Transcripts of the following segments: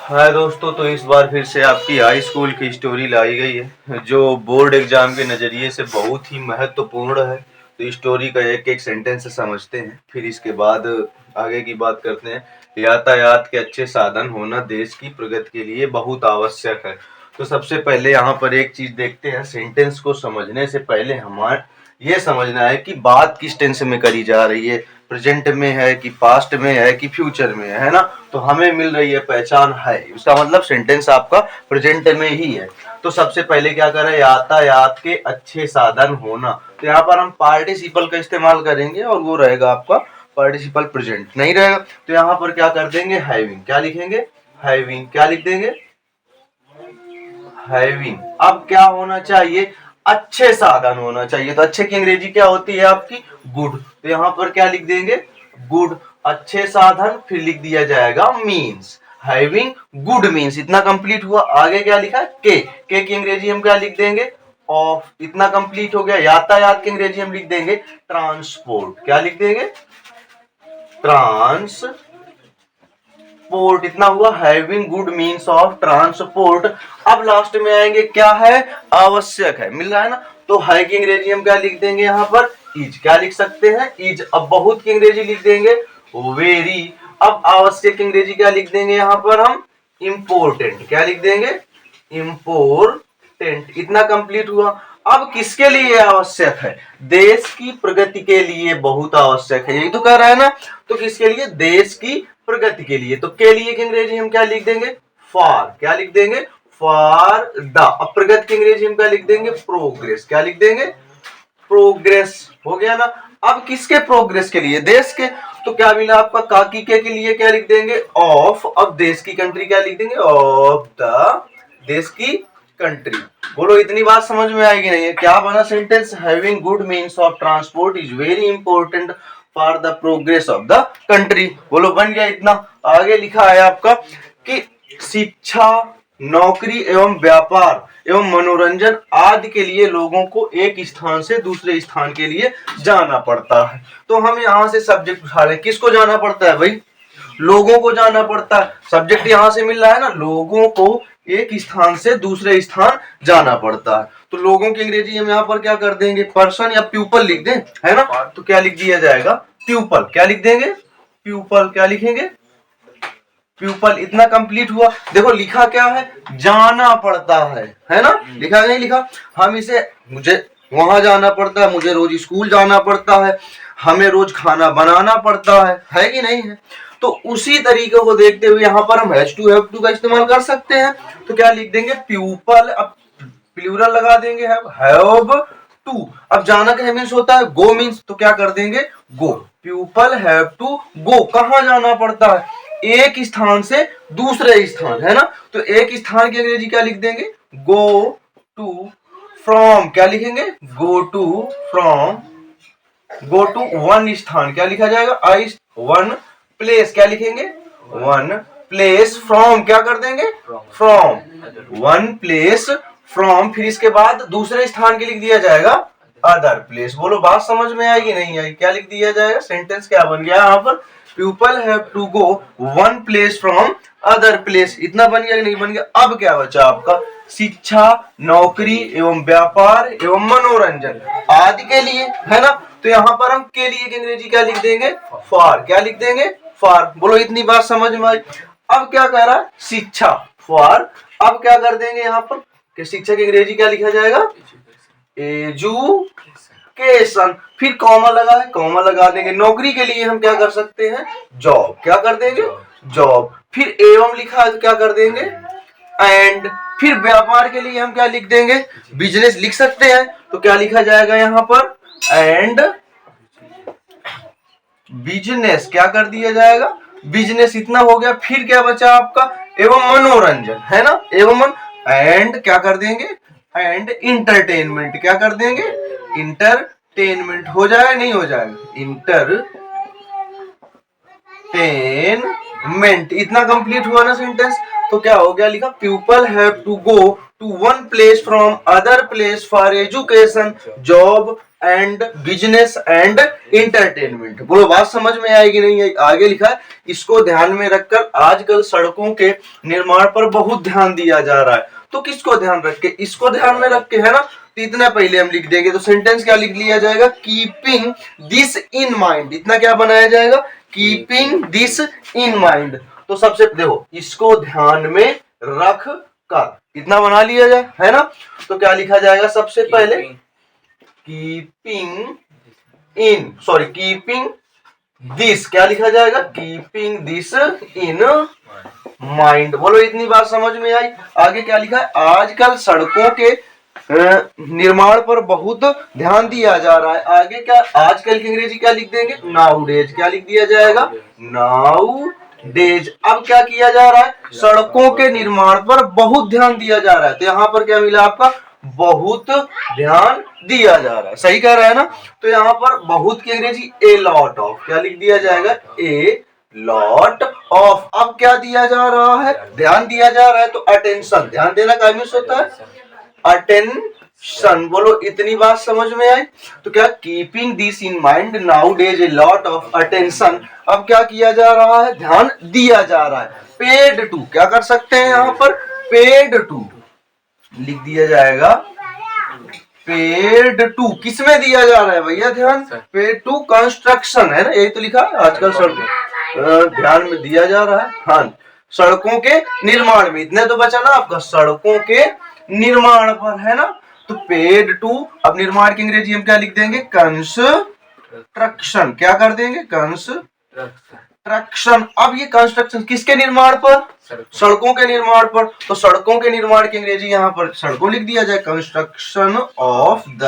हाय दोस्तों, तो इस बार फिर से आपकी हाई स्कूल की स्टोरी लाई गई है जो बोर्ड एग्जाम के नज़रिए से बहुत ही महत्वपूर्ण है। तो इस स्टोरी का एक एक सेंटेंस समझते हैं, फिर इसके बाद आगे की बात करते हैं। यातायात के अच्छे साधन होना देश की प्रगति के लिए बहुत आवश्यक है। तो सबसे पहले यहाँ पर एक चीज देखते हैं। सेंटेंस को समझने से पहले हमारे ये समझना है कि बात किस टेंस में करी जा रही है, प्रेजेंट में है कि पास्ट में है कि फ्यूचर में है ना। तो हमें मिल रही है पहचान है, उसका मतलब सेंटेंस आपका प्रेजेंट में ही है। तो सबसे पहले क्या करें, यातायात के अच्छे साधन होना। तो यहाँ पर हम पार्टिसिपल का इस्तेमाल करेंगे और वो रहेगा आपका पार्टिसिपल प्रेजेंट नहीं रहेगा। तो यहाँ पर क्या कर देंगे, हैविंग। क्या लिखेंगे, हैविंग। क्या लिख देंगे, हैविंग। अब क्या होना चाहिए, अच्छे साधन होना चाहिए। तो अच्छे की अंग्रेजी क्या होती है आपकी, गुड। तो यहाँ पर क्या लिख देंगे, गुड, अच्छे साधन। फिर लिख दिया जाएगा मीन्स, हैविंग गुड मीन्स। इतना कंप्लीट हुआ। आगे क्या लिखा, के की अंग्रेजी हम क्या लिख देंगे, ऑफ। इतना कंप्लीट हो गया। यातायात की अंग्रेजी हम लिख देंगे ट्रांसपोर्ट। क्या लिख देंगे, ट्रांसपोर्ट। इतना हुआ, having good means of transport. अब लास्ट में आएंगे, क्या है, आवश्यक है। मिल रहा है ना। तो है की अंग्रेजी हम क्या लिख देंगे, यहाँ पर इज। क्या लिख सकते हैं, इज। अब बहुत की अंग्रेजी लिख देंगे वेरी। अब आवश्यक की अंग्रेजी क्या लिख देंगे, यहाँ पर हम इम्पोर्टेंट। क्या लिख देंगे, इम्पोर्टेंट। इतना कंप्लीट हुआ। अब किसके लिए आवश्यक है, देश की प्रगति के लिए बहुत आवश्यक है। यही तो कह रहा है ना। तो किसके लिए, देश की प्रगति के लिए। तो के लिए की अंग्रेजी हम क्या लिख देंगे, फॉर। क्या लिख देंगे, फॉर द। अब प्रगति की अंग्रेजी हम क्या लिख देंगे, प्रोग्रेस। क्या लिख देंगे, प्रोग्रेस। हो गया ना। अब किसके प्रोग्रेस के लिए, देश के। तो क्या मिला आपका, काकी के लिए क्या लिख देंगे, ऑफ। अब देश की कंट्री क्या लिख देंगे, ऑफ द, देश की कंट्री। बोलो इतनी बात समझ में आएगी नहीं है। क्या बना sentence, having good means of transport is very important for the progress of the country. बोलो बन गया इतना। आगे लिखा है आपका कि शिक्षा, नौकरी एवं व्यापार एवं मनोरंजन आदि के लिए लोगों को एक स्थान से दूसरे स्थान के लिए जाना पड़ता है। तो हम यहाँ से सब्जेक्ट उठा रहे हैं, किसको जाना पड़ता है भाई, लोगों को जाना पड़ता है। सब्जेक्ट यहाँ से मिल रहा है ना, लोगों को एक स्थान से दूसरे स्थान जाना पड़ता है। तो लोगों की अंग्रेजी हम यहाँ पर क्या कर देंगे, पर्सन या प्यूपल लिख दें, है ना। तो क्या लिख दिया जाएगा, प्यूपल। क्या लिख देंगे, प्यूपल। क्या लिखेंगे, प्यूपल। इतना कंप्लीट हुआ। देखो लिखा क्या है, जाना पड़ता है ना। लिखा नहीं लिखा, हम इसे, मुझे वहां जाना पड़ता है, मुझे रोज स्कूल जाना पड़ता है, हमें रोज खाना बनाना पड़ता है कि नहीं है। तो उसी तरीके को देखते हुए यहाँ पर हम हैव टू का इस्तेमाल कर सकते हैं। तो क्या लिख देंगे, प्यूपल। अब प्लूरल लगा देंगे, हैव टू। अब जाना का मीन्स होता है गो मीन्स, तो क्या कर देंगे, go. People have to go. कहाँ जाना पड़ता है, एक स्थान से दूसरे स्थान, है ना। तो एक स्थान की अंग्रेजी क्या लिख देंगे, गो टू फ्रॉम। क्या लिखेंगे, go to from. Go to one स्थान, क्या लिखा जाएगा, आई। वन प्लेस, क्या लिखेंगे, वन प्लेस। फ्रॉम क्या कर देंगे, फ्रॉम, वन प्लेस फ्रॉम। फिर इसके बाद दूसरे स्थान के लिख दिया जाएगा अदर प्लेस। बोलो बात समझ में आएगी नहीं आई, क्या लिख दिया जाएगा, सेंटेंस क्या बन गया यहाँ पर, people have to go one place from other place. इतना बन गया कि नहीं बन गया। अब क्या बचा आपका, शिक्षा, नौकरी एवं व्यापार एवं मनोरंजन आदि के लिए, है ना। तो यहाँ पर हम के लिए की अंग्रेजी क्या लिख देंगे, फॉर। क्या लिख देंगे, फॉर। बोलो इतनी बात समझ में आई। अब क्या कह रहा है, शिक्षा, फॉर। अब क्या कर देंगे यहाँ पर कि शिक्षा की अंग्रेजी क्या लिखा जाएगा, एजुकेशन। फिर कॉमा लगा है, कॉमा लगा देंगे। नौकरी के लिए हम क्या कर सकते हैं, जॉब। क्या कर देंगे, जॉब। फिर एवं लिखा है तो क्या कर देंगे, एंड। फिर व्यापार के लिए हम क्या लिख देंगे, बिजनेस लिख सकते हैं। तो क्या लिखा जाएगा यहाँ पर, एंड बिजनेस। क्या कर दिया जाएगा, बिजनेस। इतना हो गया। फिर क्या बचा आपका, एवं मनोरंजन, है ना, एवं एंड क्या कर देंगे, एंड इंटरटेनमेंट। क्या कर देंगे, इंटरटेनमेंट। हो जाएगा नहीं हो जाएगा, इंटरटेनमेंट। इतना कंप्लीट हुआ ना सेंटेंस। तो क्या हो गया, लिखा people have to go to one place from other place for education, job, and business and entertainment. बोलो बात समझ में आएगी नहीं आई? आगे लिखा है, इसको ध्यान में रखकर आजकल सड़कों के निर्माण पर बहुत ध्यान दिया जा रहा है। तो किसको ध्यान रख के? इसको ध्यान में रख के, है ना। तो इतना पहले हम लिख देंगे, तो सेंटेंस क्या लिख लिया जाएगा? Keeping this in mind. इतना क्या बनाया जाएगा? Keeping this in mind. तो सबसे देखो, इसको ध्यान में रख कर, इतना बना लिया जाए, है ना। तो क्या लिखा जाएगा? सबसे पहले कीपिंग दिस, क्या लिखा जाएगा? Keeping this in mind. बोलो इतनी बात समझ में आई? आगे क्या लिखा है? आजकल सड़कों के निर्माण पर बहुत ध्यान दिया जा रहा है। आगे क्या? आजकल की अंग्रेजी क्या लिख देंगे? Now days. क्या लिख दिया जाएगा? Now days. अब क्या किया जा रहा है? सड़कों के निर्माण पर बहुत ध्यान दिया जा रहा है। तो यहाँ पर क्या मिला आपका? बहुत ध्यान दिया जा रहा है। सही कह रहा है ना। तो यहाँ पर बहुत की अंग्रेजी ए लॉट ऑफ। क्या लिख दिया जाएगा? ए लॉट ऑफ। अब क्या दिया जा रहा है? ध्यान दिया जा रहा है। तो अटेंशन, ध्यान देना का मीन्स होता है अटेंशन। बोलो इतनी बात समझ में आई? तो क्या? Keeping this in mind nowadays a lot of attention. अब क्या किया जा रहा है? ध्यान दिया जा रहा है। पेड टू, क्या कर सकते हैं यहाँ पर? पेड टू लिख दिया जाएगा। पेड टू किसमें दिया जा रहा है भैया? ध्यान। पेड टू कंस्ट्रक्शन, है ना, यही तो लिखा है। आजकल सड़कों ध्यान में दिया जा रहा है। हाँ, सड़कों के निर्माण में। इतने तो बचा ना आपका, सड़कों के निर्माण पर, है ना। तो पेड टू, अब निर्माण की अंग्रेजी हम क्या लिख देंगे? कंस्ट्रक्शन। क्या कर देंगे? कंस्ट्रक्शन। अब ये कंस्ट्रक्शन किसके निर्माण पर? सड़कों के निर्माण पर। तो सड़कों के निर्माण की अंग्रेजी यहाँ पर सड़कों लिख दिया जाए, कंस्ट्रक्शन ऑफ द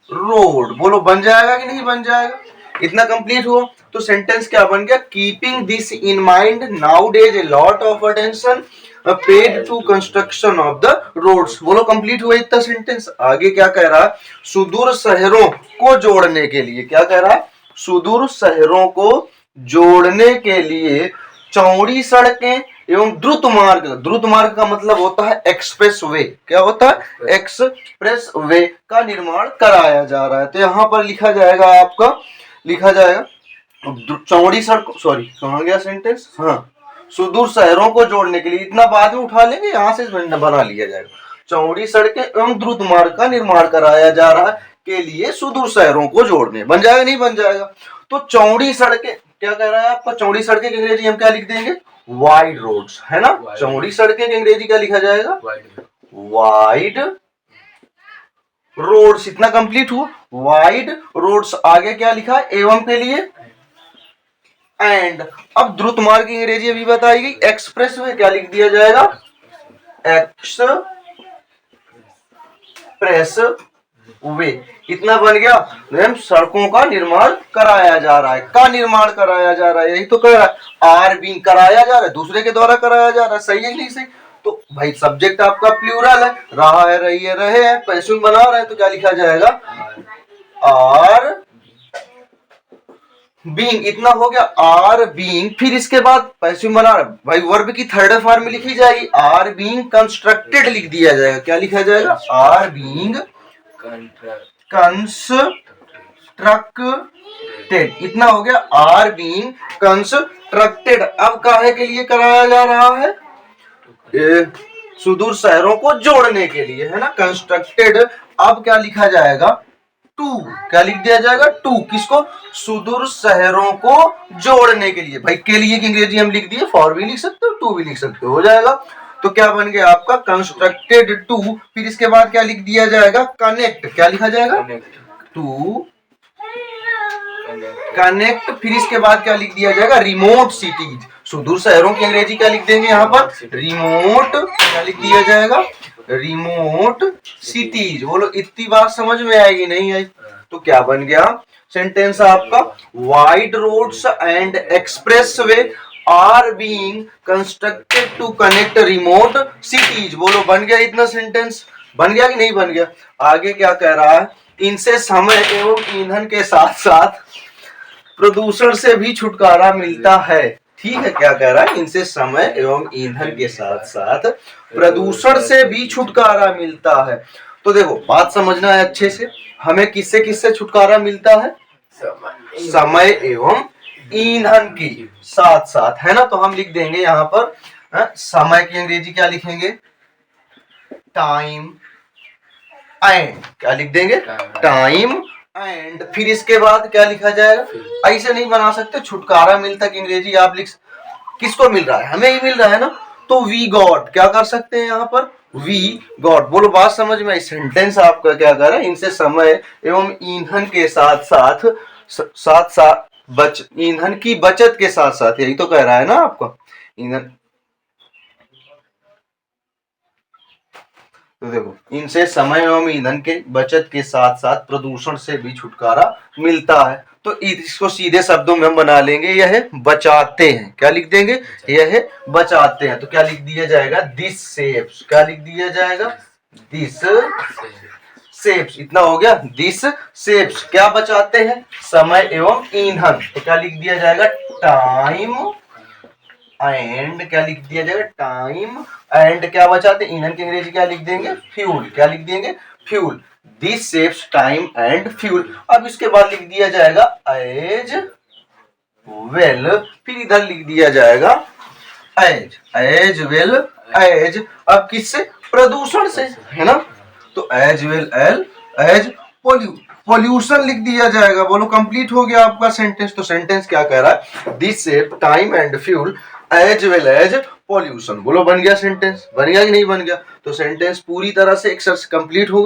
रोड। बोलो बन जाएगा कि नहीं बन जाएगा? इतना कंप्लीट हुआ। तो सेंटेंस क्या बन गया? Keeping this in mind nowadays a lot of attention paid to construction of the roads. बोलो कंप्लीट हुआ इतना सेंटेंस। आगे क्या कह रहा है? सुदूर शहरों को जोड़ने के लिए, क्या कह रहा है? सुदूर शहरों को जोड़ने के लिए चौड़ी सड़कें एवं द्रुत मार्ग। द्रुत मार्ग का मतलब होता है एक्सप्रेस वे। क्या होता है? एक्सप्रेस वे का निर्माण कराया जा रहा है। तो यहाँ पर लिखा जाएगा आपका, लिखा जाएगा चौड़ी सड़क, सॉरी कहाँ गया सेंटेंस? हाँ, सुदूर शहरों को जोड़ने के लिए। इतना बाद में उठा लेंगे, यहाँ से बना लिया जाएगा। चौड़ी सड़कें एवं द्रुत मार्ग का निर्माण कराया जा रहा है के लिए सुदूर शहरों को जोड़ने। बन जाएगा नहीं बन जाएगा? तो चौड़ी सड़कें, क्या कह रहा है आपका? चौड़ी सड़कें की अंग्रेजी हम क्या लिख देंगे? वाइड रोड्स, है ना। चौड़ी सड़कें की अंग्रेजी क्या लिखा जाएगा? Wide roads. इतना कंप्लीट हुआ। Wide roads. आगे क्या लिखा है? एवं के लिए एंड। अब द्रुत मार्ग की अंग्रेजी अभी बताई गई। एक्सप्रेस वे क्या लिख दिया जाएगा? Express way. इतना बन गया। सड़कों का निर्माण कराया जा रहा है। का निर्माण कराया जा रहा है, यही तो कह रहा है। आर बीइंग कराया जा रहा है, दूसरे के द्वारा कराया जा रहा है। सही है नहीं सही? तो भाई सब्जेक्ट आपका प्लूरल है, रहा है, रही है, रहे हैं, पैसिव बना रहा है। तो क्या लिखा जाएगा? Are being. इतना हो गया। आर बीइंग, फिर इसके बाद पैसिव बना रहा है भाई, वर्ब की थर्ड फॉर्म में लिखी जाएगी। आर बीइंग कंस्ट्रक्टेड लिख दिया जाएगा। क्या लिखा जाएगा? Are being constructed. इतना हो गया। Are being constructed. अब काहे के लिए कराया जा रहा है? सुदूर शहरों को जोड़ने के लिए, है ना। कंस्ट्रक्टेड। अब क्या लिखा जाएगा? टू। क्या लिख दिया जाएगा? टू। किसको? सुदूर शहरों को जोड़ने के लिए। भाई के लिए की अंग्रेजी हम लिख दिए, फॉर भी लिख सकते हो, टू भी लिख सकते हो, हो जाएगा। तो क्या बन गया आपका? Constructed to. फिर इसके बाद क्या लिख दिया जाएगा? कनेक्ट। क्या लिखा जाएगा? To connect. फिर इसके बाद क्या लिख दिया जाएगा? Remote cities. सुदूर शहरों की अंग्रेजी क्या लिख देंगे यहाँ पर? रिमोट। क्या लिख दिया जाएगा? Remote cities. बोलो इतनी बात समझ में आएगी नहीं आई? तो क्या बन गया सेंटेंस आपका? Wide roads and expressway are being constructed to connect remote cities. बोलो बन गया इतना सेंटेंस? बन गया कि नहीं बन गया? आगे क्या कह रहा है? इनसे समय एवं ईंधन के साथ साथ प्रदूषण से भी छुटकारा मिलता है। ठीक है, क्या कह रहा है? इनसे समय एवं ईंधन के साथ साथ प्रदूषण से भी छुटकारा मिलता है। तो देखो बात समझना है अच्छे से, हमें किससे किससे छुटकारा मिलता है, समय एवं ईंधन की साथ साथ, है ना। तो हम लिख देंगे यहाँ पर समय की अंग्रेजी क्या लिखेंगे, टाइम एंड, क्या लिख देंगे, टाइम एंड। फिर इसके बाद क्या लिखा जाएगा, ऐसे नहीं बना सकते, छुटकारा मिलता कि अंग्रेजी आप लिख, किसको मिल रहा है, हमें ही मिल रहा है ना। तो वी गॉट क्या कर सकते हैं यहाँ पर, वी गॉट। बोलो बात समझ में आई। सेंटेंस आपका क्या कर रहा है, इनसे समय एवं ईंधन के साथ साथ ईंधन की बचत के साथ साथ, यही तो कह रहा है ना आपको, ईंधन। तो देखो इनसे समय एवं ईंधन के बचत के साथ साथ प्रदूषण से भी छुटकारा मिलता है। तो इसको सीधे शब्दों में हम बना लेंगे, यह बचाते हैं, क्या लिख देंगे, यह बचाते हैं। तो क्या लिख दिया जाएगा, दिस सेव्स, क्या लिख दिया जाएगा, दिस सेव्स। इतना हो गया, दिस सेव्स क्या बचाते हैं, समय एवं ईंधन। तो क्या लिख दिया जाएगा, टाइम एंड, क्या लिख दिया जाएगा, टाइम एंड क्या बचाते, ईंधन की अंग्रेजी क्या लिख देंगे, फ्यूल, क्या लिख देंगे, fuel. This saves time and fuel. अब इसके बाद लिख दिया जाएगा एज वेल, फिर इधर लिख दिया जाएगा एज वेल एज, अब किससे, प्रदूषण से, है ना। तो एज वेल एज पॉल्यूशन लिख दिया जाएगा। बोलो कंप्लीट हो गया आपका सेंटेंस। तो सेंटेंस क्या कह रहा है, this save time and fuel as well as pollution. बोलो बन गया सेंटेंस, बन गया कि नहीं बन गया। तो सेंटेंस पूरी तरह से एक्सरसाइज कंप्लीट हो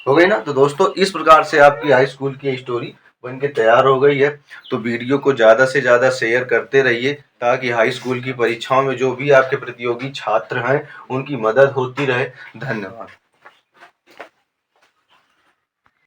गई ना। तो दोस्तों इस प्रकार से आपकी हाई स्कूल की स्टोरी बन के तैयार हो गई है। तो वीडियो को ज़्यादा से ज़्यादा शेयर करते रहिए, ताकि हाई स्कूल की परीक्षाओं में जो भी आपके प्रतियोगी छात्र हैं उनकी मदद होती रहे। धन्यवाद।